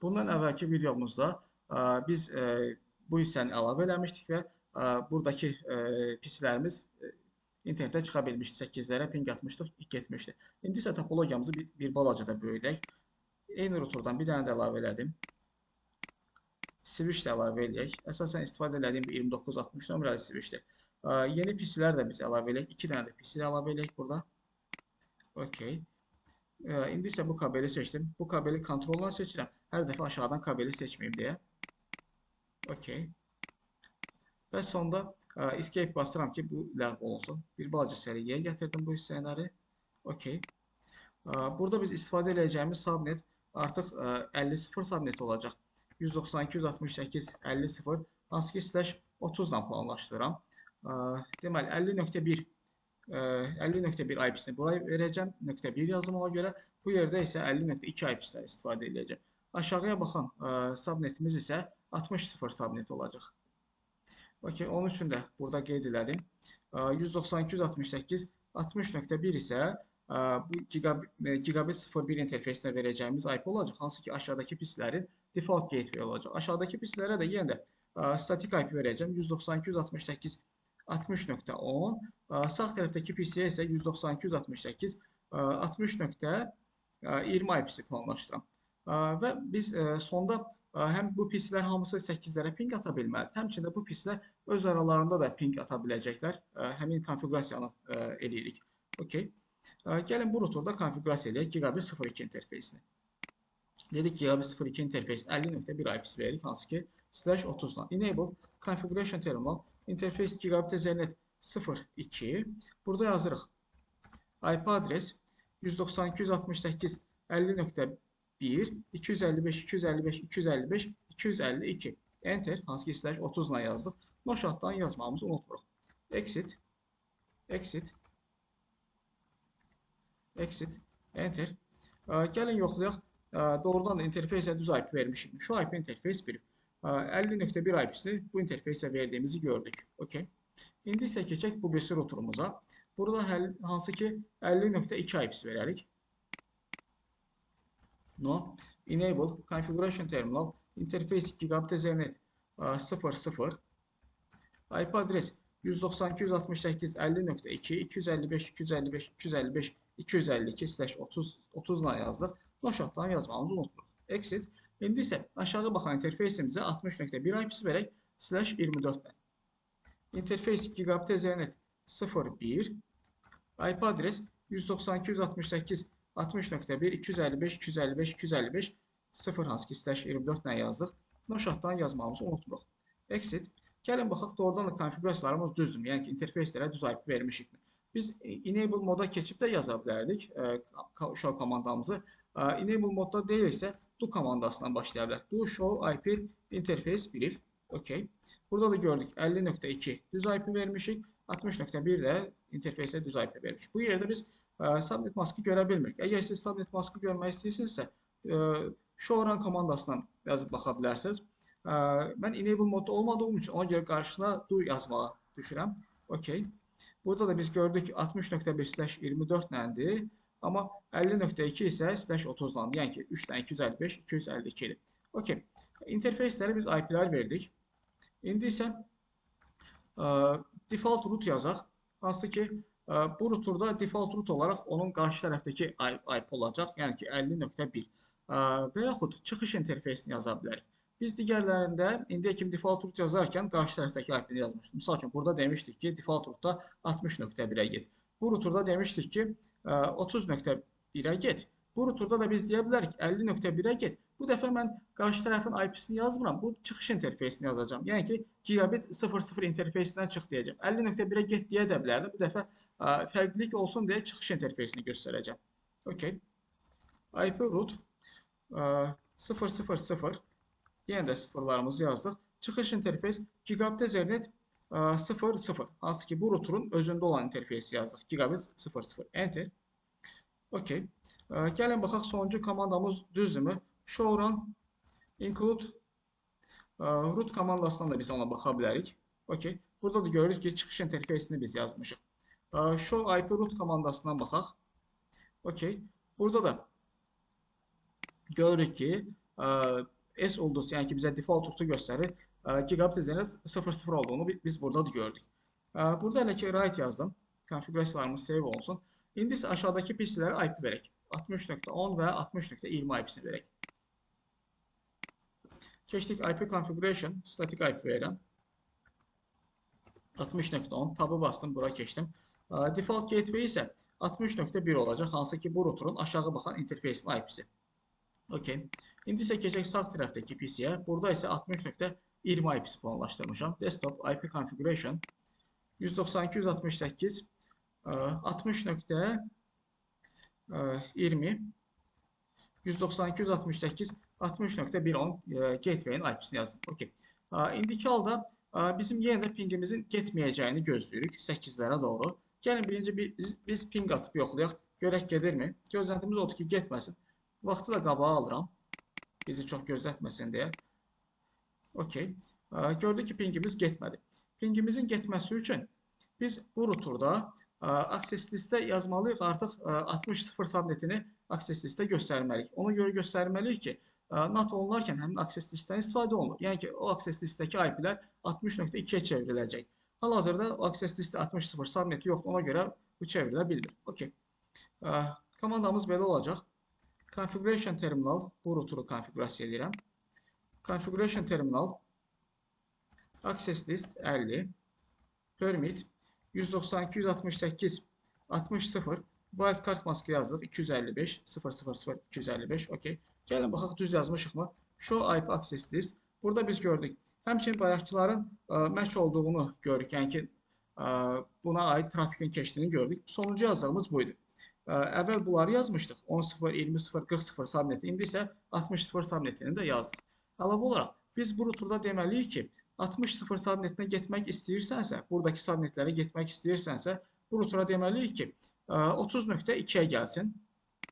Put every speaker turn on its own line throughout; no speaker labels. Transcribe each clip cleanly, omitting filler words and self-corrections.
Bundan əvvəlki videomuzda biz bu hissəni əlavə eləmişdik və buradakı pislərimiz internetə çıxa bilmişdi. 8-lərə ping atmışdıq, getmişdi. İndi isə topologiyamızı bir balaca da böyüdək. Eyni routerdan bir dənə də əlavə elədim. Switch də əlavə eləyək. Əsasən istifadə elədiyim 2960 nömrəli switchdir. Yeni pislər də biz əlavə eləyək. 2 dənə də pisi əlavə eləyək burada. OK. İndi isə bu kabeli seçdim. Bu kabeli kontrolla seçirəm. Hər dəfə aşağıdan kabeli seçməyim deyə. OK. Və sonda escape basıram ki, bu ləğv olunsun. Bir balaca səliqəyə gətirdim bu hissələri. OK. Burada biz istifadə edəcəyimiz subnet artıq 50.0 subnet olacaq. 192.168.50.0 hansı ki /30 ilə planlaşdırıram. Deməli 50.1 50.1 IP-sini buraya verəcəm. .1 yazılmağa görə bu yerdə isə 50.2 IP-sindən istifadə edəcəm. Aşağıya baxan subnetimiz isə 60.0 subnet olacaq. OK, onun üçün də burada qeyd elədim. 192.168 60.1 isə bu gigabit 01 interfeysinə verəcəyimiz IP olacaq. Hansı ki aşağıdakı pislərin default gateway olacaq. Aşağıdakı pislərə də yenə də statik IP verəcəm. 192.168 60.10. Sağ tərəfdəki PC-yə isə 192.168 60.20 IP-si planlaşdıram. Və biz sonda həm bu pislər hamısı 8-lərə ping ata bilməlidir. Həmçində bu pislər öz aralarında da ping ata biləcəklər. Həmin konfiqurasiyanı eləyirik. OK. Gəlin bu routerda konfiqurasiya eləyək gigabit 02 interfeysini. Dedik gigabit 02 interfeys 50.1 IP-si veririk, hansı ki /30-dan. Enable configuration terminal interface gigabit ethernet 02. Burada yazırıq. IP adres 192.168 50.1 255 255 255 252. Enter, hansı ki /30-dan yazdıq. Noşatdan yazmamızı unutmuruq. Exit. Exit. Exit. Enter. Gəlin yoxlayaq. Doğrudan da interfeysə düz IP vermişik. Şu IP interfeys 1. 50.1 IP-sini bu interfeysə verdiyimizi gördük. OK. İndi isə keçək bu birisi routerumuza. Burada hansı ki 50.2 IP-si verərik. No. Enable configuration terminal interface gigabit ethernet 00. IP adres 192.168 50.2 255 255 255 252/30'dan yazdıq. Noşatdan yazmamızı unutmuruq. Exit. İndi isə aşağı baxan interfeysimizə 60.1 IP-si verək /24-dən. İnterfeys gigabit ethernet 01. IP adres 192.168 60.1 255 255 255 0 hansı ki /24-dən yazdıq. Noşatdan yazmamızı unutmuruq. Exit. Gəlin baxaq doğrudan da konfiqurasiyalarımız düzdür. Yəni ki interfeyslərə düz IP vermişikmi? Biz enable moda keçib də yaza bilərdik show komandamızı. Enable modda deyilsə do komandasından başlaya bilərik. Do show IP interface brief. OK. Burada da gördük 50.2 düz IP vermişik. 60.1 də interfeysə düz IP vermişik. Bu yerdə biz subnet maskı görə bilmirik. Əgər siz subnet maskı görmək istəyirsinizsə show run komandasından yazıb baxa bilərsiniz. Mən enable modda olmadığım üçün ona görə qarşısına do yazmağa düşürəm. OK. Burada da biz gördük ki 60.1/24 nəndir. Amma 50.2 isə /30-dan. Yəni ki 3-dən 255 252-dir. OK. İnterfeysləri biz IP-lər verdik. İndi isə default root yazaq. Hansı ki bu routerda default root olaraq onun qarşı tərəfdəki IP olacaq. Yəni ki 50.1. Və yaxud çıxış interfeysini yaza bilərik. Biz digərlərində indiyə kimi default root yazarkən qarşı tərəfdəki IP-ni yazmışıq. Misal üçün burada demişdik ki default rootda 60.1-ə get. Bu routerda demişdik ki 30.1-ə get. Bu routerda da biz deyə bilərik 50.1-ə get. Bu dəfə mən qarşı tərəfin IP-sini yazmıram. Bu çıxış interfeysini yazacağam. Yəni ki gigabit 00 interfeysindən çıx deyəcəm. 50.1-ə get deyə də bilərdim. Bu dəfə fərqlilik olsun deyə çıxış interfeysini göstərəcəm. OK. IP root 000. Yenə də sıfırlarımızı yazdıq. Çıxış interfeys gigabit ethernet 00. Hansı ki bu routerun özündə olan interfeysi yazdıq. Gigabit 00. Enter. OK. Gəlin baxaq sonuncu komandamız düzdürmü? Show run include root komandasından da biz ona baxa bilərik. OK. Burada da görürük ki çıxış interfeysini biz yazmışıq. Show IP root komandasından baxaq. OK. Burada da görürük ki S ulduz, yəni ki, bizə default rutu göstərir. Gigabit Ethernet 0.0 olduğunu biz burada da gördük. Burada hələ ki write yazdım. Konfigurasiyalarımız save olsun. İndi isə aşağıdakı PC-lərə IP verək. 60.10 və 60.20 IP-sini verək. Keçdik IP configuration, static IP verirəm. 60.10, tabı bastım, bura keçdim. Default gateway isə 60.1 olacaq, hansı ki bu routerun aşağı baxan interfeysin IP-si. Okay. İndi isə keçək sağ tərəfdəki PC-yə. Burada isə 60.20 IP-si planlaşdırmışam. Desktop IP configuration 192.168 60.20 192.168 60.110 gateway'in IP-sini yazdım. Okay. İndiki halda bizim yenə də pingimizin getməyəcəyini gözləyirik 8-lərə doğru. Gəlin birinci biz ping atıb yoxlayaq. Görək gedirmi? Gözləntimiz odur ki, getməsin. Vaxtı da qabağa alıram. Bizi çox gözlətməsin deyə. Okay. Gördük ki, pingimiz getmədi. Pingimizin getməsi üçün biz bu routerda access listə yazmalıyıq. Artıq 60.0 subnetini access listə göstərməliyik. Ona görə göstərməliyik ki, NAT olunarkən həmin access listdən istifadə olunur. Yəni ki, o access listədəki IP-lər 60.2-yə çevriləcək. Hal-hazırda o access listə 60.0 subneti yoxdur. Ona görə bu çevrilə bilmir. Okay. Komandamız belə olacaq. Configuration terminal, bu routuru konfigurasiya edirəm. Configuration terminal, access list 50, permit 192.168 60.0, wildcard maskı yazdıq 255 000 255. Okay. Gəlin baxaq düz yazmışıq mı? Show IP access list. Burada biz gördük. Həmçinin bayaqçıların match olduğunu görürük. Yəni ki, buna aid trafikin keçdiyini gördük. Sonuncu yazdığımız buydu. Əvvəl bunları yazmışdıq. 10.0, 20.0, 40.0 subneti. İndi isə 60.0 subnetini də yazdıq. Əlavə olaraq biz bu routerda deməliyik ki, 60.0 subnetinə getmək istəyirsənsə, buradakı subnetlərə getmək istəyirsənsə, bu routerda deməliyik ki, 30.2-yə gəlsin.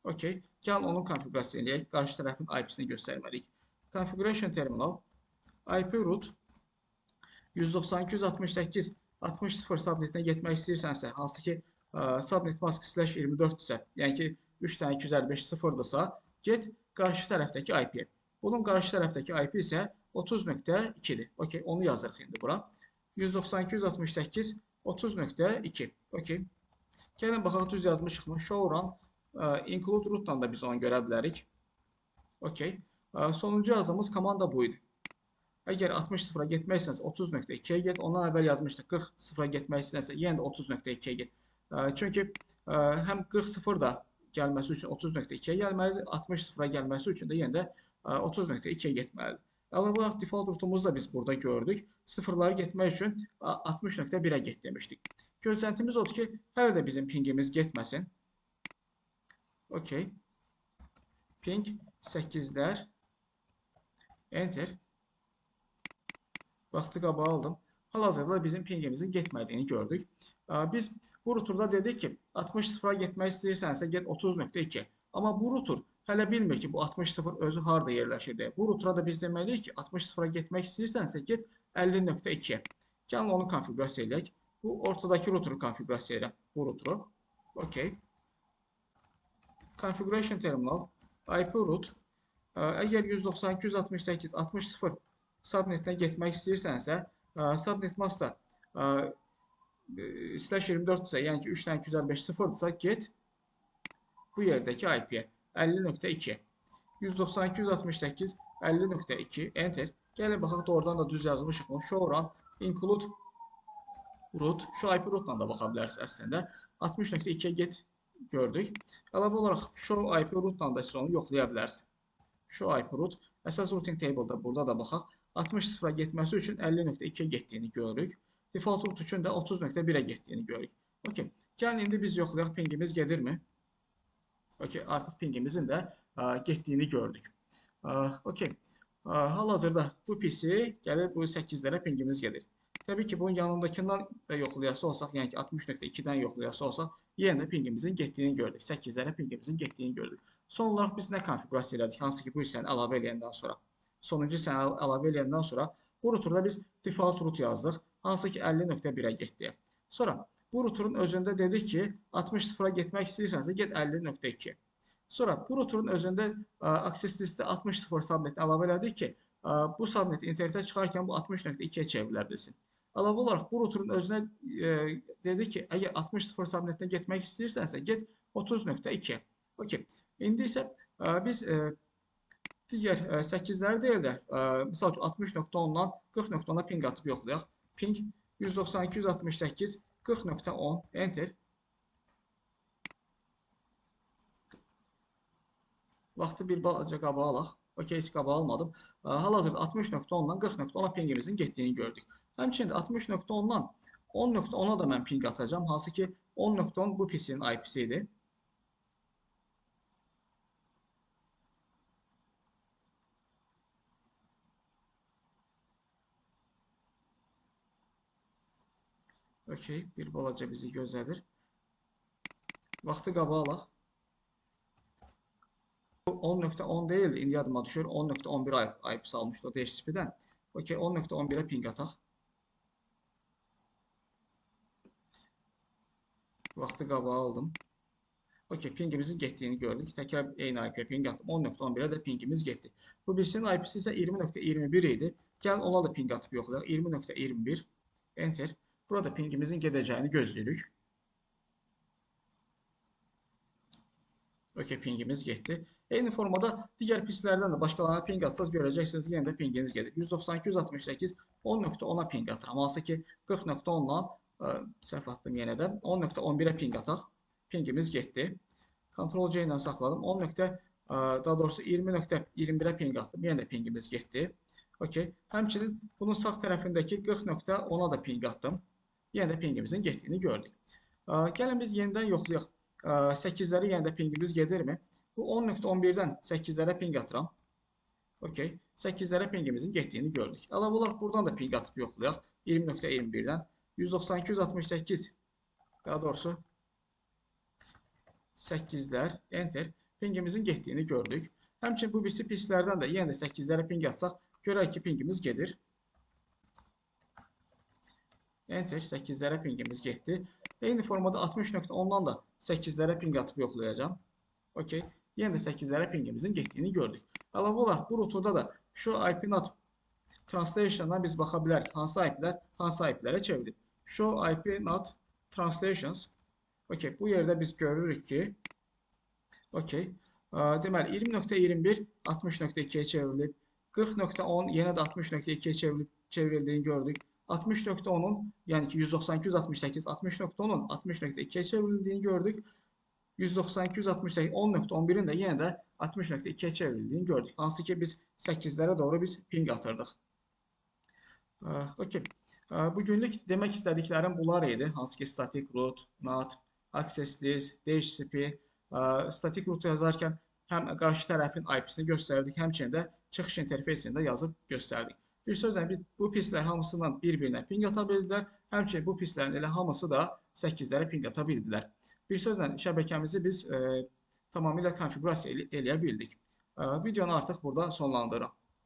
Okay. Gəlin onun konfigurasiyasını eləyək. Qarşı tərəfin IP-sini göstərməliyik. Configuration terminal, IP root 192.168 60.0 subnetinə getmək istəyirsənsə, hansı ki, subnet mask /24-dürsə, yəni ki, 3 dənə 255 0-dırsa, get qarşı tərəfdəki IP-yə. Bunun qarşı tərəfdəki IP isə 30.2-dir. Okay, onu yazırıq indi bura. 192.168 30.2. Okay. Gəlin baxaq düz yazmışıq mı? Show run include rootdan da biz onu görə bilərik. Okay. Sonuncu yazdığımız komanda buydu. Əgər 60.0-a getməksənsə 30.2-yə get. Ondan əvvəl yazmışdıq 40.0-a getmək istəyirsə yenə də 30.2-yə get. Çünki həm 40.0 da gəlməsi üçün 30.2-yə gəlməlidir, 60.0-a gəlməsi üçün də yenə də 30.2-yə getməlidir. Əlavə olaraq default rootumuzu da biz burada gördük. Sıfırlara getmək üçün 60.1-ə get demişdik. Gözləntimiz odur ki, hələ də bizim pingimiz getməsin. Okay. Ping 8-lər. Enter. Vaxtı qabağa aldım. Hal-hazırda bizim pingimizin getmədiyini gördük. Biz bu routerda dedik ki, 60.0-a getmək istəyirsənsə get 30.2. Amma bu router hələ bilmir ki, bu 60.0 özü harada yerləşir deyə. Bu routerda da biz deməliyik ki, 60.0-a getmək istəyirsənsə get 50.2-yə. Gəlin onu konfigurasiya edək. Bu ortadakı routuru konfigurasiya edirəm. Bu routuru. Okay. Configuration terminal, IP root. Əgər 192.168 60.0 subnetinə getmək istəyirsənsə, subnet maskda /24-dürsə, yəni ki, 3 dənə 255 0-dırsa, get bu yerdəki IP-yə 50.2. 192.168 50.2 enter. Gəlin baxaq doğrudan da düz yazmışıq mı? Show run include root. Şu IP rootla da baxa bilərsiniz əslində. 60.2-yə get gördük. Əlavə olaraq show IP rootla da siz onu yoxlaya bilərsiniz. Show IP root. Əsas routing table-da burada da baxaq. 60.0-a getməsi üçün 50.2-yə getdiyini görürük. Default root üçün də 30.1-ə getdiyini görürük. Okay. Gəlin indi biz yoxlayaq, pingimiz gedirmi? Okay. Artıq pingimizin də getdiyini gördük. Okay. Hal-hazırda bu PC gəlir, bu 8-lərə pingimiz gedir. Təbii ki, bunun yanındakından da yoxlayası olsaq, yəni ki, 60.2-dən yoxlayası olsaq, yenə də pingimizin getdiyini gördük. 8-lərə pingimizin getdiyini gördük. Son olaraq biz nə konfigurasiya elədik? Hansı ki, bu hissəni əlavə eləyəndən sonra. Sonuncu hissəni əlavə eləyəndən sonra bu routerda biz default root yazdıq. Hansı ki, 50.1-ə getdi. Sonra bu routerun özündə dedik ki, 60.0-a getmək istəyirsənsə, get 50.2-yə. Sonra bu routerun özündə access listi 60.0 subnetini əlavə elədik ki, bu subnet internetə çıxarkən bu 60.2-yə çevrilə bilsin. Əlavə olaraq bu routerun özünə dedi ki, əgər 60.0 subnetinə getmək istəyirsənsə, get 30.2-yə. Okay. İndi isə biz digər 8-ləri deyil də, misal üçün 60.10-dan 40.10-a ping atıb yoxlayaq. Ping 192.168 40.10 enter. Vaxtı bir balaca qabağa alaq. Okey, heç qabağa almadım. Hal-hazırda 60.10-dan 40.10-a pingimizin getdiyini gördük. Həmçinin 60.10-dan 10.10-a da mən ping atacağım. Hansı ki 10.10 bu PC-nin IP-si idi. Okey, bir balaca bizi gözlədir. Vaxtı qabağa alaq. 10.10 deyil, indi yadıma düşür. 10.11 IP salmışdı o DHCP-dən. Okey, 10.11-ə ping ataq. Vaxtı qabağa aldım. Okey, pingimizin getdiyini gördük. Təkrar eyni IP-yə ping atdım. 10.11-ə də pingimiz getdi. Bu birisinin IP-si isə 20.21 idi. Gəlin ona da ping atıb yoxlayaq. 20.21 enter. Burada pingimizin gedəcəyini gözləyirik. Okey, pingimiz getdi. Eyni formada digər pislərdən də başqalarına ping atsaz görəcəksiniz ki, yenə də pinginiz gedir. 192.168 10.10-a ping atıram. Hansı ki 40.10-dan səhv atdım yenə də 10.11-ə ping ataq. Pingimiz getdi. Ctrl-C ilə saxladım. Daha doğrusu 20.21-ə ping atdım. Yenə də pingimiz getdi. Okey. Həmçinin bunun sağ tərəfindəki 40.10-a da ping atdım. Yenə də pingimizin getdiyini gördük. Gəlin biz yenidən yoxlayaq. 8-ləri yenə də pingimiz gedirmi? Bu 10.11-dən 8-lərə ping atıram. Okey. 8-lərə pingimizin getdiyini gördük. Əlavə olaraq buradan da ping atıb yoxlayaq. 20.21-dən 192.168 daha doğrusu 8-lər enter pingimizin getdiyini gördük. Həmçinin bu birisi pislərdən də yenə də 8-lərə ping atsaq görək ki pingimiz gedir. Enter 8-lərə pingimiz getdi. Eyni formada 60.10-dan da 8-lərə ping atıb yoxlayacağım. Okey. Yenə də 8-lərə pingimizin getdiyini gördük. Əlavə olaraq bu routerda da şu IP-NAT translation'dan biz baxa bilərik. Hansı IP-lər hansı IP-lərə çevrilib. Şu IP-NAT translations. Okey. Bu yerdə biz görürük ki okey. Deməli 20.21 60.2-yə çevrilib. 40.10 yenə də 60.2-yə çevrildiğini gördük. 60.10'un yani ki 192.168 60.10'un 60.2'ye çevrildiğini gördük. 192.168 10.11'in de yine de 60.2'ye çevrildiğini gördük. Hansı ki biz 8'lere doğru biz ping atırdık. Okey. Bugünlük demək istədiklərim bunlar idi. Hansı ki static root, NAT, access list, DHCP, static root yazarkən həm qarşı tərəfin IP-sini göstərdik, həmçinin də çıxış interfeysini də yazıb göstərdik. Bir sözlə biz bu pislər hamısından bir-birinə ping ata bildilər. Həmçinin bu pislərin elə hamısı da 8-lərə ping ata bildilər. Bir sözlə şəbəkəmizi biz tamamilə konfigurasiya eləyə bildik. Videonu artıq burada sonlandırıram.